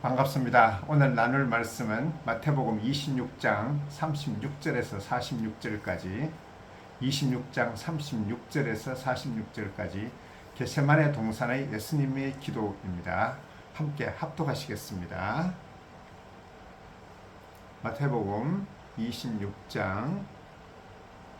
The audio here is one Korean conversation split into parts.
반갑습니다. 오늘 나눌 말씀은 마태복음 26장 36절에서 46절까지, 26장 36절에서 46절까지 겟세마네 동산의 예수님의 기도입니다. 함께 합독하시겠습니다. 마태복음 26장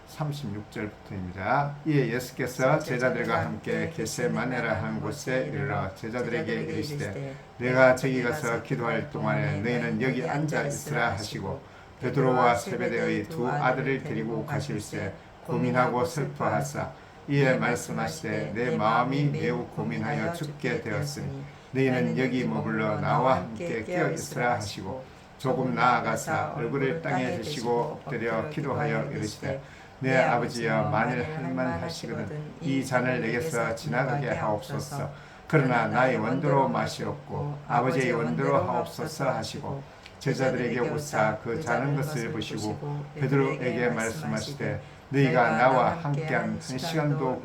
36절부터입니다. 이에 예수께서 제자들과 함께 겟세마네라 한 곳에 이르러 제자들에게 이르시되 내가 저기 가서 기도할 동안에 너희는 여기 앉아 있으라 하시고 베드로와 세베대의 두 아들을 데리고 가실새 고민하고 슬퍼하사 이에 말씀하시되 내 마음이 매우 고민하여 죽게 되었으니 너희는 여기 머물러 나와 함께 깨어 있으라 하시고 조금 나아가사 얼굴을 땅에 대시고 엎드려 기도하여 이르시되 내 아버지여 만일 할만하시거든 이 잔을 내게서 지나가게 하옵소서. 그러나 나의 원대로 마시옵고 아버지의 원대로 하옵소서 하시고 제자들에게 오사 그 자는 것을 보시고 베드로에게 말씀하시되 너희가 나와 함께한 1시간도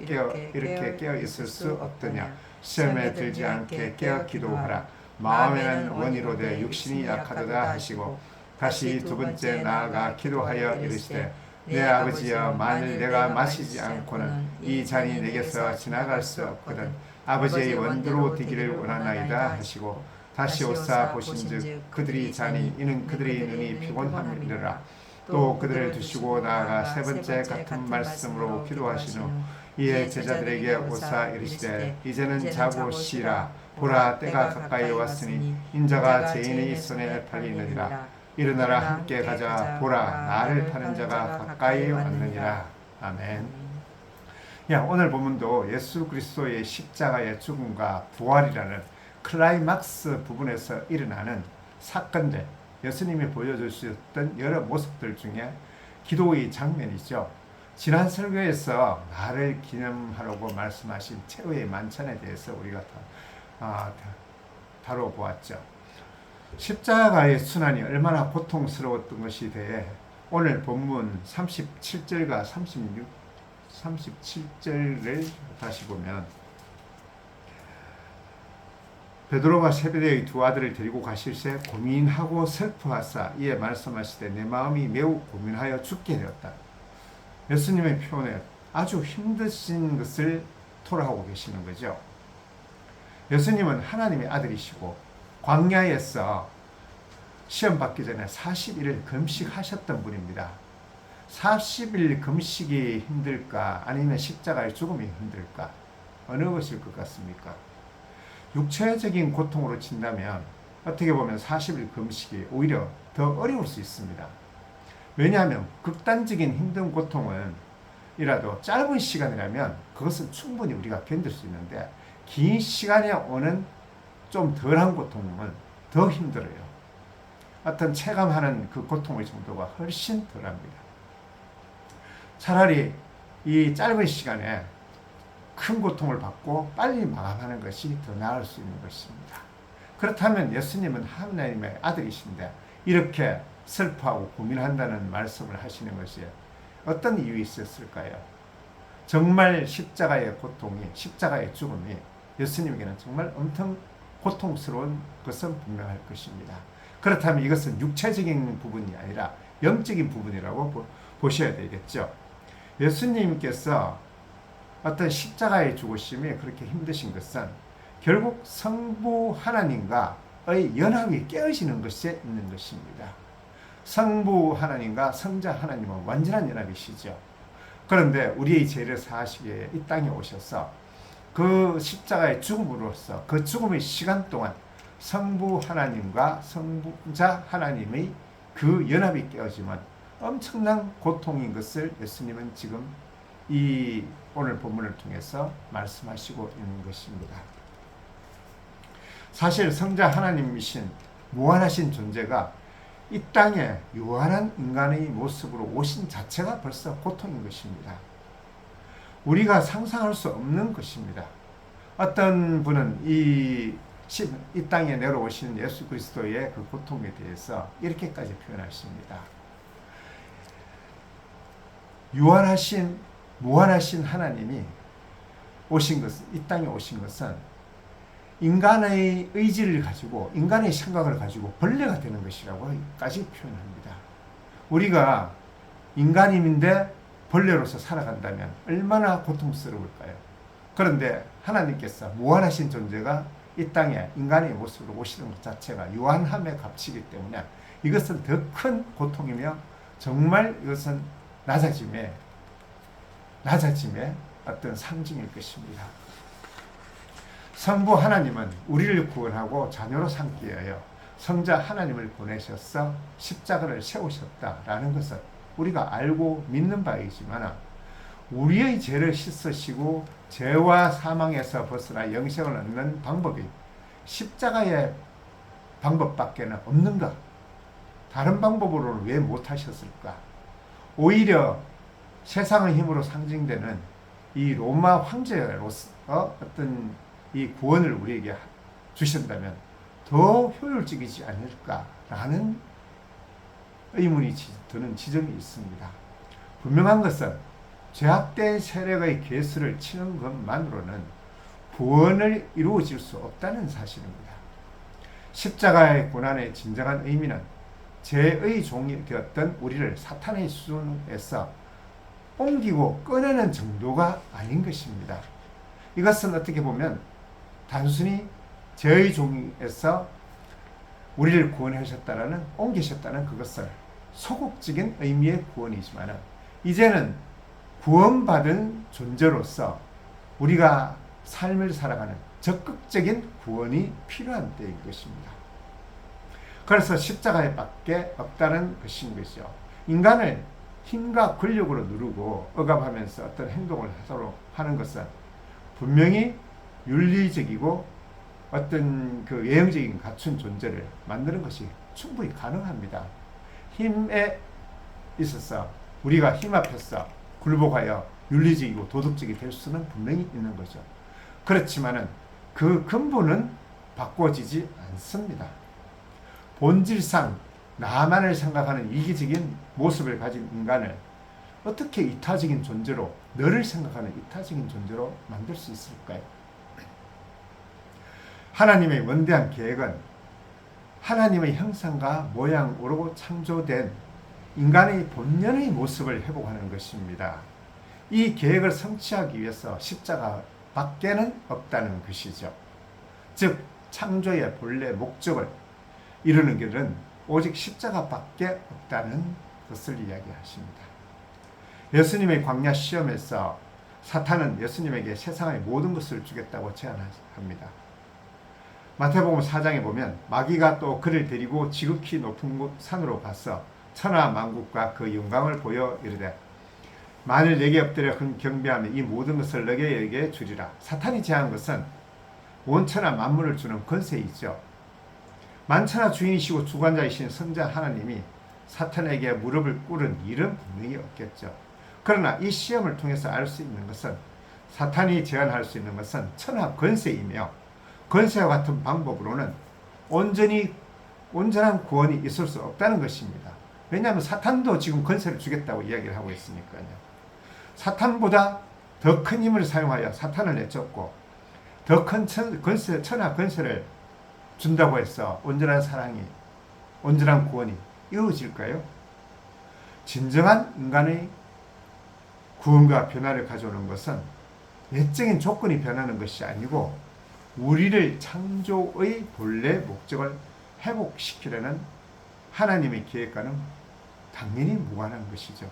이렇게 깨어 있을 수 없더냐. 시험에 들지 않게 깨어 기도하라. 마음에는 원이로되 육신이 약하도다 하시고 다시 두 번째 나아가 기도하여 이르시되 내 아버지여 만일 내가 마시지 않고는 이 잔이 내게서 지나갈 수 없거든 아버지의 원대로 되기를 원하나이다 하시고 다시 오사 보신즉 그들이 자니 이는 그들의 눈이 피곤함이니라. 또 그들을 두시고 나아가 세 번째 같은 말씀으로 기도하신 후 이에 제자들에게 오사 이르시되 이제는 자고 쉬라. 보라 때가 가까이 왔으니 인자가 죄인의 손에 팔리느니라. 일어나라 함께 가자. 보라 나를 파는 자가 가까이 왔느니라. 아멘. 오늘 본문도 예수 그리스도의 십자가의 죽음과 부활이라는 클라이막스 부분에서 일어나는 사건들, 예수님이 보여주셨던 여러 모습들 중에 기도의 장면이죠. 지난 설교에서 나를 기념하라고 말씀하신 최후의 만찬에 대해서 우리가 다뤄보았죠. 십자가의 순환이 얼마나 고통스러웠던 것에 대해 오늘 본문 37절과 37절을 다시 보면 베드로가 세베대의 두 아들을 데리고 가실새 고민하고 슬퍼하사 이에 말씀하시되 내 마음이 매우 고민하여 죽게 되었다. 예수님의 표현에 아주 힘드신 것을 토로하고 계시는 거죠. 예수님은 하나님의 아들이시고 광야에서 시험 받기 전에 40일을 금식하셨던 분입니다. 40일 금식이 힘들까 아니면 십자가의 죽음이 힘들까? 어느 것일 것 같습니까? 육체적인 고통으로 친다면 어떻게 보면 40일 금식이 오히려 더 어려울 수 있습니다. 왜냐하면 극단적인 힘든 고통은 이라도 짧은 시간이라면 그것은 충분히 우리가 견딜 수 있는데 긴 시간에 오는 좀 덜한 고통은 더 힘들어요. 어떤 체감하는 그 고통의 정도가 훨씬 덜합니다. 차라리 이 짧은 시간에 큰 고통을 받고 빨리 마감하는 것이 더 나을 수 있는 것입니다. 그렇다면 예수님은 하나님의 아들이신데 이렇게 슬퍼하고 고민한다는 말씀을 하시는 것이 어떤 이유 있었을까요? 정말 십자가의 고통이, 십자가의 죽음이 예수님에게는 정말 엄청 고통스러운 것은 분명할 것입니다. 그렇다면 이것은 육체적인 부분이 아니라 영적인 부분이라고 보셔야 되겠죠. 예수님께서 어떤 십자가의 죽으심이 그렇게 힘드신 것은 결국 성부 하나님과의 연합이 깨어지는 것에 있는 것입니다. 성부 하나님과 성자 하나님은 완전한 연합이시죠. 그런데 우리의 죄를 사하시기 위해 이 땅에 오셔서 그 십자가의 죽음으로써 그 죽음의 시간 동안 성부 하나님과 성자 하나님의 그 연합이 깨어지면 엄청난 고통인 것을 예수님은 지금 이 오늘 본문을 통해서 말씀하시고 있는 것입니다. 사실 성자 하나님이신 무한하신 존재가 이 땅에 유한한 인간의 모습으로 오신 자체가 벌써 고통인 것입니다. 우리가 상상할 수 없는 것입니다. 어떤 분은 이 땅에 내려오신 예수 그리스도의 그 고통에 대해서 이렇게까지 표현하십니다. 무한하신 하나님이 오신 것은, 이 땅에 오신 것은 인간의 의지를 가지고 인간의 생각을 가지고 벌레가 되는 것이라고까지 표현합니다. 우리가 인간인데 벌레로서 살아간다면 얼마나 고통스러울까요? 그런데 하나님께서 무한하신 존재가 이 땅에 인간의 모습으로 오시는 것 자체가 유한함의 값이기 때문에 이것은 더 큰 고통이며 정말 이것은 낮아짐의 어떤 상징일 것입니다. 성부 하나님은 우리를 구원하고 자녀로 삼기 위하여 성자 하나님을 보내셔서 십자가를 세우셨다라는 것은 우리가 알고 믿는 바이지만 우리의 죄를 씻으시고 죄와 사망에서 벗어나 영생을 얻는 방법이 십자가의 방법밖에는 없는가? 다른 방법으로는 왜 못하셨을까? 오히려 세상의 힘으로 상징되는 이 로마 황제로서 어떤 이 구원을 우리에게 주신다면 더 효율적이지 않을까라는 의문이 드는 지점이 있습니다. 분명한 것은 죄악된 세력의 괴수를 치는 것만으로는 구원을 이루어질 수 없다는 사실입니다. 십자가의 고난의 진정한 의미는 죄의 종이 되었던 우리를 사탄의 수준에서 옮기고 꺼내는 정도가 아닌 것입니다. 이것은 어떻게 보면 단순히 죄의 종에서 우리를 구원하셨다라는 옮기셨다는 그것은 소극적인 의미의 구원이지만 이제는 구원받은 존재로서 우리가 삶을 살아가는 적극적인 구원이 필요한 때인 것입니다. 그래서 십자가에 밖에 없다는 것인 것이죠. 인간을 힘과 권력으로 누르고 억압하면서 어떤 행동을 하도록 하는 것은 분명히 윤리적이고 어떤 그 외형적인 갖춘 존재를 만드는 것이 충분히 가능합니다. 힘에 있어서 우리가 힘 앞에서 굴복하여 윤리적이고 도덕적이 될 수는 분명히 있는 거죠. 그렇지만은 그 근본은 바꿔지지 않습니다. 본질상 나만을 생각하는 이기적인 모습을 가진 인간을 어떻게 이타적인 존재로, 너를 생각하는 이타적인 존재로 만들 수 있을까요? 하나님의 원대한 계획은 하나님의 형상과 모양으로 창조된 인간의 본연의 모습을 회복하는 것입니다. 이 계획을 성취하기 위해서 십자가 밖에는 없다는 것이죠. 즉 창조의 본래 목적을 이루는 길은 오직 십자가 밖에 없다는 것을 이야기하십니다. 예수님의 광야 시험에서 사탄은 예수님에게 세상의 모든 것을 주겠다고 제안합니다. 마태복음 4장에 보면 마귀가 또 그를 데리고 지극히 높은 산으로 가서 천하 만국과 그 영광을 보여 이르되 만일 내게 엎드려 경배하면 이 모든 것을 너에게 주리라. 사탄이 제안한 것은 온 천하 만물을 주는 권세이죠. 만천하 주인이시고 주관자이신 성자 하나님이 사탄에게 무릎을 꿇은 일은 분명히 없겠죠. 그러나 이 시험을 통해서 알 수 있는 것은 사탄이 제안할 수 있는 것은 천하 권세이며 권세와 같은 방법으로는 온전한 구원이 있을 수 없다는 것입니다. 왜냐하면 사탄도 지금 권세를 주겠다고 이야기를 하고 있으니까요. 사탄보다 더 큰 힘을 사용하여 사탄을 내쫓고 더 큰 천하 권세를 준다고 해서 온전한 사랑이, 온전한 구원이 이루어질까요? 진정한 인간의 구원과 변화를 가져오는 것은 내적인 조건이 변하는 것이 아니고 우리를 창조의 본래 목적을 회복시키려는 하나님의 계획과는 당연히 무관한 것이죠.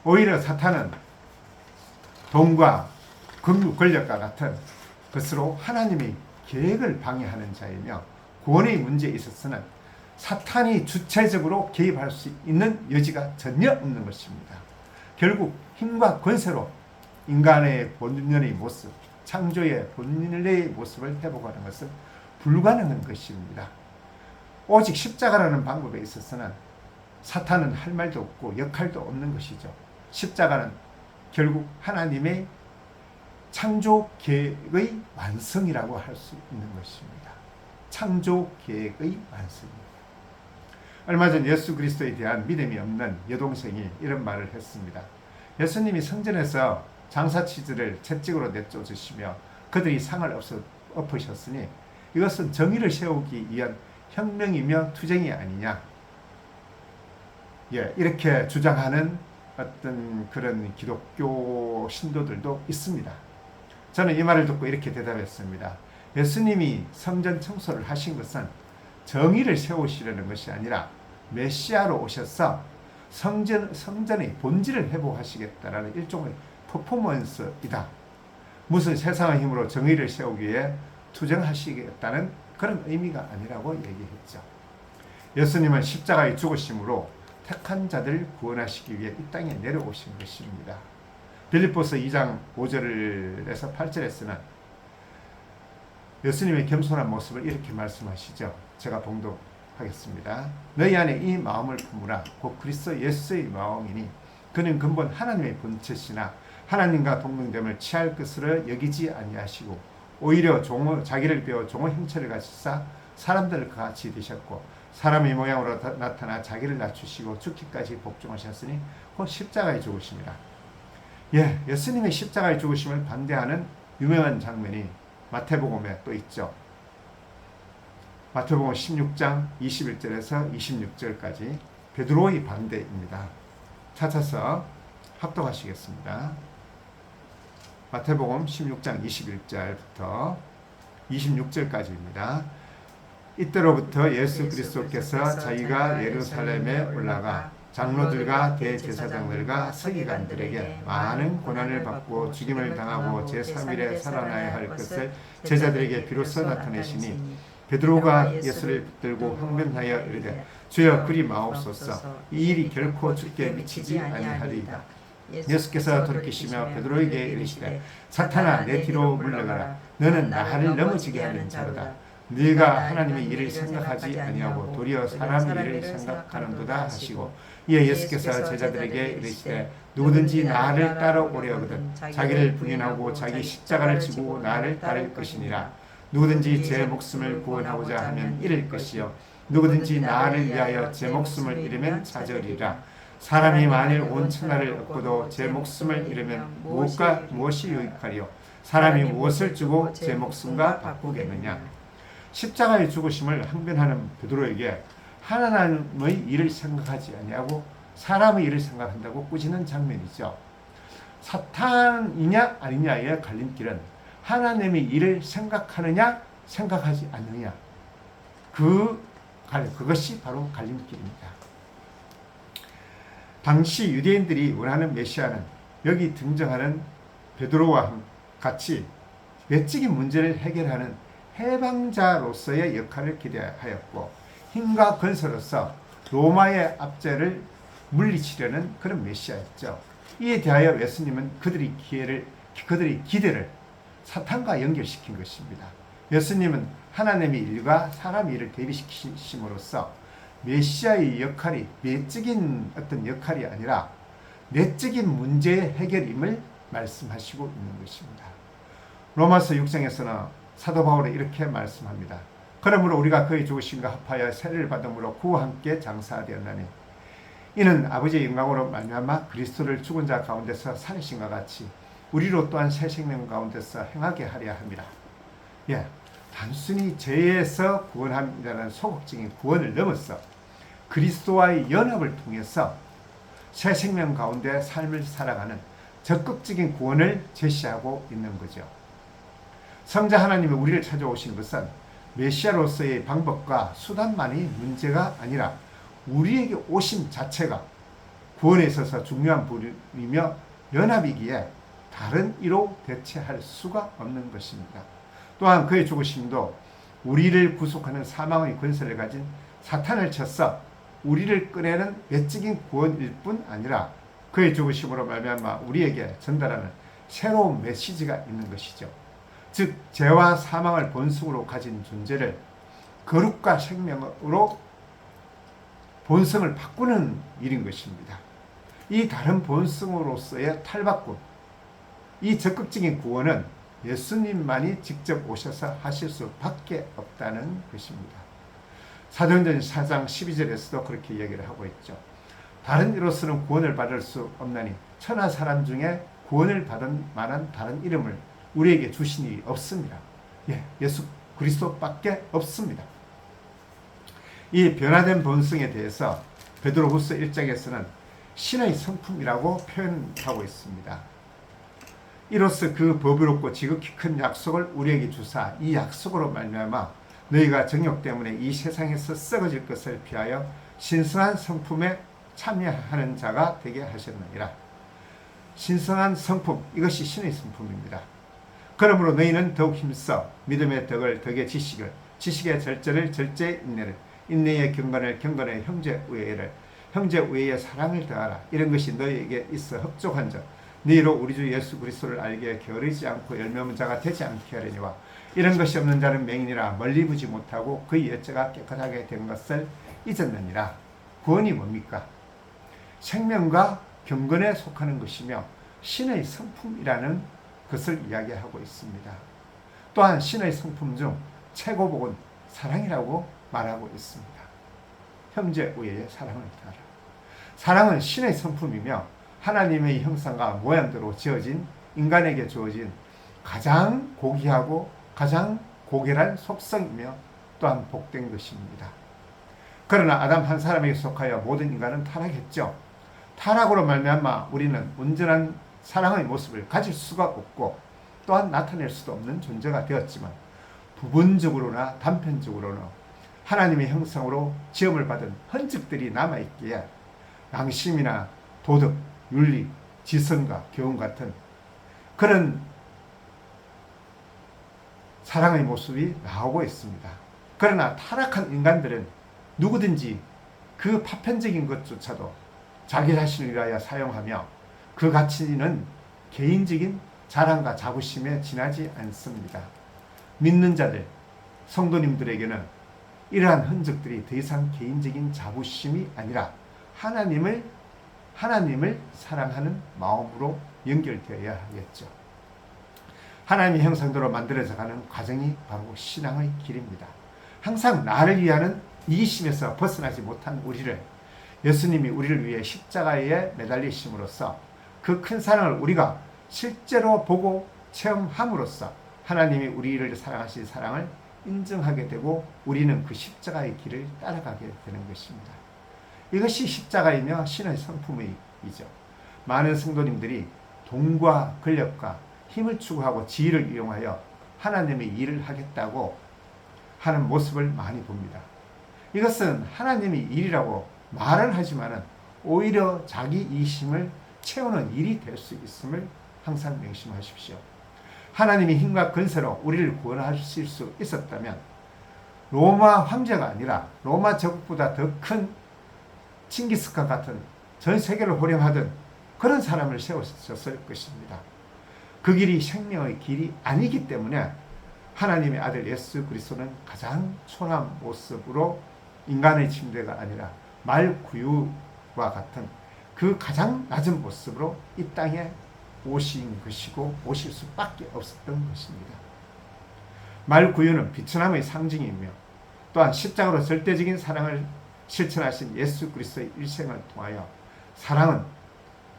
오히려 사탄은 돈과 권력과 같은 것으로 하나님의 계획을 방해하는 자이며 구원의 문제에 있어서는 사탄이 주체적으로 개입할 수 있는 여지가 전혀 없는 것입니다. 결국 힘과 권세로 인간의 본연의 모습, 창조의 본연의 모습을 회복하는 것은 불가능한 것입니다. 오직 십자가라는 방법에 있어서는 사탄은 할 말도 없고 역할도 없는 것이죠. 십자가는 결국 하나님의 창조 계획의 완성이라고 할 수 있는 것입니다. 창조 계획의 완성입니다. 얼마 전 예수 그리스도에 대한 믿음이 없는 여동생이 이런 말을 했습니다. 예수님이 성전에서 장사치들을 채찍으로 내쫓으시며 그들이 상을 엎으셨으니 이것은 정의를 세우기 위한 혁명이며 투쟁이 아니냐. 예, 이렇게 주장하는 어떤 그런 기독교 신도들도 있습니다. 저는 이 말을 듣고 이렇게 대답했습니다. 예수님이 성전 청소를 하신 것은 정의를 세우시려는 것이 아니라 메시아로 오셔서 성전의 본질을 회복하시겠다라는 일종의 퍼포먼스이다. 무슨 세상의 힘으로 정의를 세우기 위해 투쟁하시겠다는 그런 의미가 아니라고 얘기했죠. 예수님은 십자가의 죽으심으로 택한 자들을 구원하시기 위해 이 땅에 내려오신 것입니다. 빌립보서 2장 5절에서 8절에서는 예수님의 겸손한 모습을 이렇게 말씀하시죠. 제가 봉독하겠습니다. 너희 안에 이 마음을 품으라. 곧 그리스도 예수의 마음이니 그는 근본 하나님의 본체시나 하나님과 동등됨을 취할 것으로 여기지 아니하시고 오히려 자기를 비워 종의 형체를 가지사 사람들과 같이 되셨고 사람의 모양으로 나타나 자기를 낮추시고 죽기까지 복종하셨으니 곧 십자가에 죽으심이라. 예, 예수님의 십자가에 죽으심을 반대하는 유명한 장면이 마태복음에 또 있죠. 마태복음 16장 21절에서 26절까지 베드로의 반대입니다. 찾아서 합독하시겠습니다. 마태복음 16장 21절부터 26절까지입니다. 이때로부터 예수 그리스도께서 자기가 예루살렘에 올라가 장로들과 대제사장들과 서기관들에게 많은 고난을 받고 죽임을 당하고 제3일에 살아나야 할 것을 제자들에게 비로소 나타내시니 베드로가 예수를 붙들고 항변하여 이르되 주여 그리 마옵소서 이 일이 결코 주께 미치지 아니하리이다. 예수께서 돌이키시며 베드로에게 이르시되 사탄아 내 뒤로 물러가라. 너는 나를 넘어지게 하는 자로다. 네가 하나님의 일을 생각하지 아니하고 도리어 사람의 일을 생각하는도다 하시고 이에 예수께서 제자들에게 이르시되 누구든지 나를 따라오려거든 자기를 부인하고 자기 십자가를 지고 나를 따를 것이니라. 누구든지 제 목숨을 구원하고자 하면 잃을 것이요 누구든지 나를 위하여 제 목숨을 잃으면 찾으리라. 사람이 만일 온 천하를 얻고도 제 목숨을 잃으면 무엇이 유익하리요? 사람이 무엇을 주고 제 목숨과 바꾸겠느냐? 십자가의 죽으심을 항변하는 베드로에게 하나님의 일을 생각하지 아니하고 사람의 일을 생각한다고 꾸짖는 장면이죠. 사탄이냐 아니냐의 갈림길은 하나님의 일을 생각하느냐 생각하지 않느냐 그것이 바로 갈림길입니다. 당시 유대인들이 원하는 메시아는 여기 등장하는 베드로와 같이 외적인 문제를 해결하는 해방자로서의 역할을 기대하였고 힘과 건설로서 로마의 압제를 물리치려는 그런 메시아였죠. 이에 대하여 예수님은 그들의 기대를 사탄과 연결시킨 것입니다. 예수님은 하나님의 일과 사람의 일을 대비시키심으로써 메시아의 역할이 외적인 어떤 역할이 아니라 내적인 문제의 해결임을 말씀하시고 있는 것입니다. 로마서 6장에서는 사도 바울이 이렇게 말씀합니다. 그러므로 우리가 그의 죽으심과 합하여 세례를 받음으로 그와 함께 장사되었나니 이는 아버지의 영광으로 말미암아 그리스도를 죽은 자 가운데서 살리심과 같이 우리로 또한 새 생명 가운데서 행하게 하려 합니다. 예, 단순히 죄에서 구원함이라는 소극적인 구원을 넘어서 그리스도와의 연합을 통해서 새 생명 가운데 삶을 살아가는 적극적인 구원을 제시하고 있는 거죠. 성자 하나님이 우리를 찾아오신 것은 메시아로서의 방법과 수단만이 문제가 아니라 우리에게 오심 자체가 구원에 있어서 중요한 부분이며 연합이기에 다른 이로 대체할 수가 없는 것입니다. 또한 그의 죽으심도 우리를 구속하는 사망의 권세를 가진 사탄을 쳐서 우리를 꺼내는 외적인 구원일 뿐 아니라 그의 죽으심으로 말미암아 우리에게 전달하는 새로운 메시지가 있는 것이죠. 즉 죄와 사망을 본성으로 가진 존재를 거룩과 생명으로 본성을 바꾸는 일인 것입니다. 이 다른 본성으로서의 탈바꿈, 이 적극적인 구원은 예수님만이 직접 오셔서 하실 수밖에 없다는 것입니다. 사도행전 4장 12절에서도 그렇게 얘기를 하고 있죠. 다른 이로서는 구원을 받을 수 없나니 천하 사람 중에 구원을 받을 만한 다른 이름을 우리에게 주신 일이 없습니다. 예수 그리스도밖에 없습니다. 이 변화된 본성에 대해서 베드로후서 1장에서는 신의 성품이라고 표현하고 있습니다. 이로써 그 보배롭고 지극히 큰 약속을 우리에게 주사 이 약속으로 말미암아 너희가 정욕 때문에 이 세상에서 썩어질 것을 피하여 신성한 성품에 참여하는 자가 되게 하셨느니라. 신성한 성품, 이것이 신의 성품입니다. 그러므로 너희는 더욱 힘써 믿음의 덕을 덕의 지식을, 지식의 절제를 절제의 인내를, 인내의 경건을 경건의 형제 우애를, 형제 우애의 사랑을 더하라. 이런 것이 너희에게 있어 흡족한즉 너희로 우리 주 예수 그리스도를 알게 게으르지 않고 열매 없는 자가 되지 않게 하려니와 이런 것이 없는 자는 맹인이라 멀리 보지 못하고 그의 예체가 깨끗하게 된 것을 잊었느니라. 구원이 뭡니까? 생명과 경건에 속하는 것이며 신의 성품이라는 것을 이야기하고 있습니다. 또한 신의 성품 중 최고복은 사랑이라고 말하고 있습니다. 형제 우애의 사랑을 따라. 사랑은 신의 성품이며 하나님의 형상과 모양대로 지어진 인간에게 주어진 가장 고귀하고 가장 고결한 속성이며 또한 복된 것입니다. 그러나 아담 한 사람에게 속하여 모든 인간은 타락했죠. 타락으로 말미암아 우리는 온전한 사랑의 모습을 가질 수가 없고 또한 나타낼 수도 없는 존재가 되었지만 부분적으로나 단편적으로는 하나님의 형상으로 지음을 받은 흔적들이 남아있기에 양심이나 도덕, 윤리, 지성과 교훈 같은 그런 사랑의 모습이 나오고 있습니다. 그러나 타락한 인간들은 누구든지 그 파편적인 것조차도 자기 자신을 위하여 사용하며 그 가치는 개인적인 자랑과 자부심에 지나지 않습니다. 믿는 자들, 성도님들에게는 이러한 흔적들이 더 이상 개인적인 자부심이 아니라 하나님을 사랑하는 마음으로 연결되어야 하겠죠. 하나님의 형상대로 만들어져 가는 과정이 바로 신앙의 길입니다. 항상 나를 위하는 이기심에서 벗어나지 못한 우리를 예수님이 우리를 위해 십자가에 매달리심으로써 그 큰 사랑을 우리가 실제로 보고 체험함으로써 하나님이 우리를 사랑하신 사랑을 인정하게 되고 우리는 그 십자가의 길을 따라가게 되는 것입니다. 이것이 십자가이며 신의 성품이죠. 많은 성도님들이 돈과 권력과 힘을 추구하고 지위를 이용하여 하나님의 일을 하겠다고 하는 모습을 많이 봅니다. 이것은 하나님의 일이라고 말을 하지만 오히려 자기 이심을 채우는 일이 될 수 있음을 항상 명심하십시오. 하나님이 힘과 권세로 우리를 구원하실 수 있었다면 로마 황제가 아니라 로마 제국보다 더 큰 칭기스칸 같은 전 세계를 호령하던 그런 사람을 세우셨을 것입니다. 그 길이 생명의 길이 아니기 때문에 하나님의 아들 예수 그리스도는 가장 초라한 모습으로 인간의 침대가 아니라 말구유와 같은 그 가장 낮은 모습으로 이 땅에 오신 것이고 오실 수밖에 없었던 것입니다. 말구유는 비천함의 상징이며 또한 십자가로 절대적인 사랑을 실천하신 예수 그리스도의 일생을 통하여 사랑은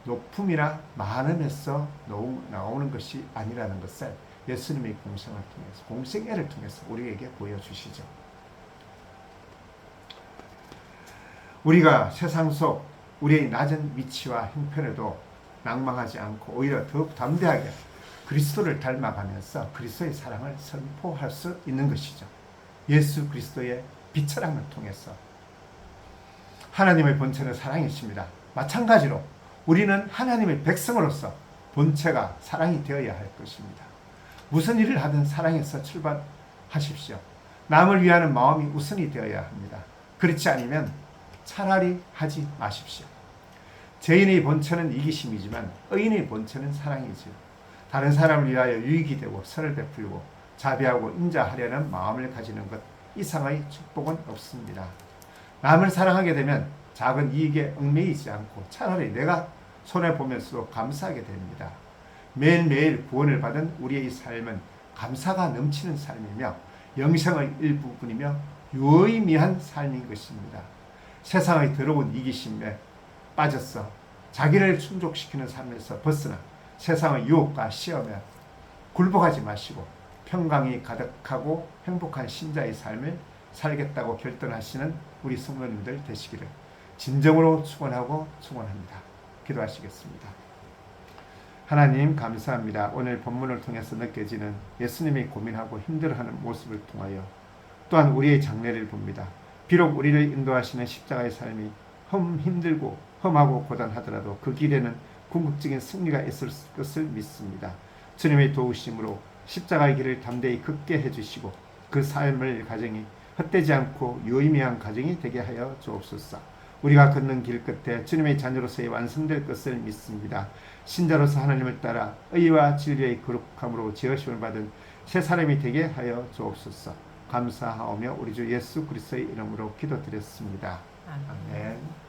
높음이나 많음에서 나오는 것이 아니라는 것을 예수님의 공생을 통해서 공생애를 통해서 우리에게 보여주시죠. 우리가 세상 속 우리의 낮은 위치와 형편에도 낭망하지 않고 오히려 더욱 담대하게 그리스도를 닮아가면서 그리스도의 사랑을 선포할 수 있는 것이죠. 예수 그리스도의 비천함을 통해서 하나님의 본체는 사랑이십니다. 마찬가지로 우리는 하나님의 백성으로서 본체가 사랑이 되어야 할 것입니다. 무슨 일을 하든 사랑에서 출발하십시오. 남을 위하는 마음이 우선이 되어야 합니다. 그렇지 않으면 차라리 하지 마십시오. 죄인의 본체는 이기심이지만 의인의 본체는 사랑이지요. 다른 사람을 위하여 유익이 되고 선을 베풀고 자비하고 인자하려는 마음을 가지는 것 이상의 축복은 없습니다. 남을 사랑하게 되면 작은 이익에 얽매이지 않고 차라리 내가 손해보면서도 감사하게 됩니다. 매일매일 구원을 받은 우리의 삶은 감사가 넘치는 삶이며 영생의 일부분이며 유의미한 삶인 것입니다. 세상의 더러운 이기심에 빠져서 자기를 충족시키는 삶에서 벗어나 세상의 유혹과 시험에 굴복하지 마시고 평강이 가득하고 행복한 신자의 삶을 살겠다고 결단하시는 우리 성도님들 되시기를 진정으로 축원하고 축원합니다. 기도하시겠습니다. 하나님 감사합니다. 오늘 본문을 통해서 느껴지는 예수님이 고민하고 힘들어하는 모습을 통하여 또한 우리의 장래를 봅니다. 비록 우리를 인도하시는 십자가의 삶이 힘들고 험하고 고단하더라도 그 길에는 궁극적인 승리가 있을 것을 믿습니다. 주님의 도우심으로 십자가의 길을 담대히 걷게 해주시고 그 삶을 가정이 헛되지 않고 유의미한 가정이 되게 하여 주옵소서. 우리가 걷는 길 끝에 주님의 자녀로서의 완성될 것을 믿습니다. 신자로서 하나님을 따라 의와 진리의 거룩함으로 지으심을 받은 새 사람이 되게 하여 주옵소서. 감사하오며 우리 주 예수 그리스도의 이름으로 기도드렸습니다. 아멘.